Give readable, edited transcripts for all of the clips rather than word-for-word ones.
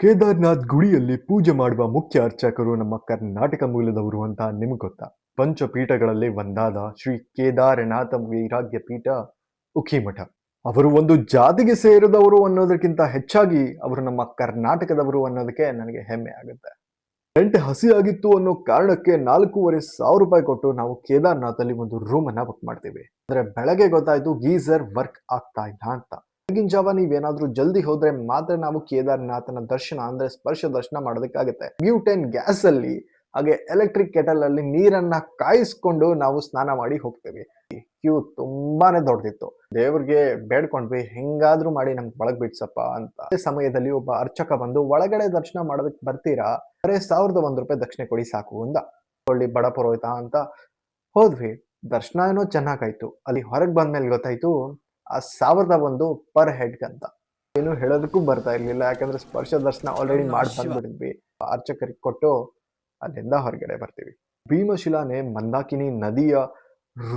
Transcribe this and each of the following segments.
ಕೇದಾರ್ನಾಥ್ ಗುಡಿಯಲ್ಲಿ ಪೂಜೆ ಮಾಡುವ ಮುಖ್ಯ ಅರ್ಚಕರು ನಮ್ಮ ಕರ್ನಾಟಕ ಮೂಲದವರು ಅಂತ ನಿಮ್ಗೆ ಗೊತ್ತಾ? ಪಂಚಪೀಠಗಳಲ್ಲಿ ಒಂದಾದ ಶ್ರೀ ಕೇದಾರನಾಥ ವೈರಾಗ್ಯ ಪೀಠ ಉಖಿಮಠ. ಅವರು ಒಂದು ಜಾತಿಗೆ ಸೇರಿದವರು ಅನ್ನೋದಕ್ಕಿಂತ ಹೆಚ್ಚಾಗಿ ಅವರು ನಮ್ಮ ಕರ್ನಾಟಕದವರು ಅನ್ನೋದಕ್ಕೆ ನನಗೆ ಹೆಮ್ಮೆ ಆಗುತ್ತೆ. ರೆಂಟ್ ಹಸಿಯಾಗಿತ್ತು ಅನ್ನೋ ಕಾರಣಕ್ಕೆ 4,500 ರೂಪಾಯಿ ಕೊಟ್ಟು ನಾವು ಕೇದಾರ್ನಾಥಲ್ಲಿ ಒಂದು ರೂಮ್ ಅನ್ನ ಬುಕ್ ಮಾಡ್ತೀವಿ. ಆದ್ರೆ ಬೆಳಗ್ಗೆ ಗೊತ್ತಾಯ್ತು ಗೀಸರ್ ವರ್ಕ್ ಆಗ್ತಾ ಇಲ್ಲ ಅಂತ. ಬೆಳಗಿನ ಜಾವ ನೀವೇನಾದ್ರೂ ಜಲ್ದಿ ಹೋದ್ರೆ ಮಾತ್ರ ನಾವು ಕೇದಾರ್ನಾಥನ ದರ್ಶನ ಅಂದ್ರೆ ಸ್ಪರ್ಶ ದರ್ಶನ ಮಾಡೋದಕ್ಕಾಗುತ್ತೆ. ಬ್ಯೂಟೇನ್ ಗ್ಯಾಸ್ ಅಲ್ಲಿ ಹಾಗೆ ಎಲೆಕ್ಟ್ರಿಕ್ ಕೆಟಲ್ ಅಲ್ಲಿ ನೀರನ್ನ ಕಾಯಿಸ್ಕೊಂಡು ನಾವು ಸ್ನಾನ ಮಾಡಿ ಹೋಗ್ತೇವೆ. ಕ್ಯೂ ತುಂಬಾನೇ ದೊಡ್ಡದಿತ್ತು. ದೇವ್ರಿಗೆ ಬೇಡ್ಕೊಂಡ್ವಿ, ಹೆಂಗಾದ್ರೂ ಮಾಡಿ ನಮ್ಗೆ ಒಳಗ್ ಬಿಡ್ಸಪ್ಪ ಅಂತ. ಅದೇ ಸಮಯದಲ್ಲಿ ಒಬ್ಬ ಅರ್ಚಕ ಬಂದು ಒಳಗಡೆ ದರ್ಶನ ಮಾಡೋದಕ್ಕೆ ಬರ್ತೀರಾ, ಬರೇ 1,001 ರೂಪಾಯಿ ದಕ್ಷಿಣೆ ಕೊಡಿ ಸಾಕು ಅಂದ. ಒಳ್ಳೆ ಬಡ ಪುರೋಹಿತ ಅಂತ ಹೋದ್ವಿ. ದರ್ಶನ ಏನೋ ಚೆನ್ನಾಗಾಯ್ತು. ಅಲ್ಲಿ ಹೊರಗೆ ಬಂದ್ಮೇಲೆ ಗೊತ್ತಾಯ್ತು ಆ 1,001 ಪರ್ ಹೆಡ್ ಅಂತ. ಏನು ಹೇಳೋದಕ್ಕೂ ಬರ್ತಾ ಇರ್ಲಿಲ್ಲ, ಯಾಕಂದ್ರೆ ಸ್ಪರ್ಶ ದರ್ಶನ ಆಲ್ರೆಡಿ ಮಾಡಿ ಬಂದ್ಬಿಟ್ಟಿದ್ವಿ. ಅರ್ಚಕರಿಗೆ ಕೊಟ್ಟು ಅಲ್ಲಿಂದ ಹೊರಗಡೆ ಬರ್ತೀವಿ. ಭೀಮಶಿಲಾನೆ ಮಂದಾಕಿನಿ ನದಿಯ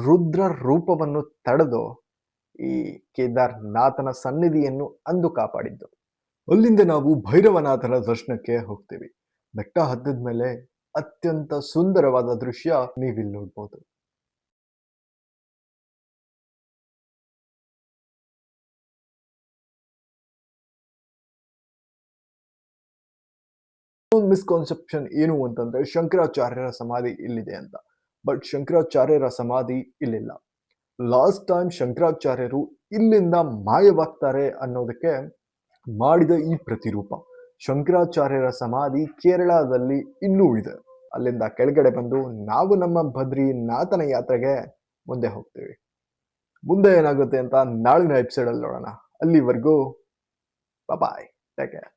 ರುದ್ರ ರೂಪವನ್ನು ತಡೆದು ಈ ಕೇದಾರ್ನಾಥನ ಸನ್ನಿಧಿಯನ್ನು ಅಂದು ಕಾಪಾಡಿದ್ದು. ಅಲ್ಲಿಂದ ನಾವು ಭೈರವನಾಥನ ದರ್ಶನಕ್ಕೆ ಹೋಗ್ತೀವಿ. ಬೆಟ್ಟ ಹತ್ತಿದ ಮೇಲೆ ಅತ್ಯಂತ ಸುಂದರವಾದ ದೃಶ್ಯ ನೀವಿಲ್ಲಿ ನೋಡ್ಬೋದು. ಒಂದು ಮಿಸ್ಕಾನ್ಸೆಪ್ಷನ್ ಏನು ಅಂತಂದ್ರೆ ಶಂಕರಾಚಾರ್ಯರ ಸಮಾಧಿ ಇಲ್ಲಿದೆ ಅಂತ. ಬಟ್ ಶಂಕರಾಚಾರ್ಯರ ಸಮಾಧಿ ಇಲ್ಲಿಲ್ಲ. ಲಾಸ್ಟ್ ಟೈಮ್ ಶಂಕರಾಚಾರ್ಯರು ಇಲ್ಲಿಂದ ಮಾಯವಾಗ್ತಾರೆ ಅನ್ನೋದಕ್ಕೆ ಮಾಡಿದ ಈ ಪ್ರತಿರೂಪ. ಶಂಕರಾಚಾರ್ಯರ ಸಮಾಧಿ ಕೇರಳದಲ್ಲಿ ಇನ್ನೂ ಇದೆ. ಅಲ್ಲಿಂದ ಕೆಳಗಡೆ ಬಂದು ನಾವು ನಮ್ಮ ಬದ್ರಿನಾಥನ ಯಾತ್ರೆಗೆ ಮುಂದೆ ಹೋಗ್ತೀವಿ. ಮುಂದೆ ಏನಾಗುತ್ತೆ ಅಂತ ನಾಳಿನ ಎಪಿಸೋಡ್ ಅಲ್ಲಿ ನೋಡೋಣ. ಅಲ್ಲಿವರೆಗೂ ಬಾಯ್, ಟೇಕ್ ಕೇರ್.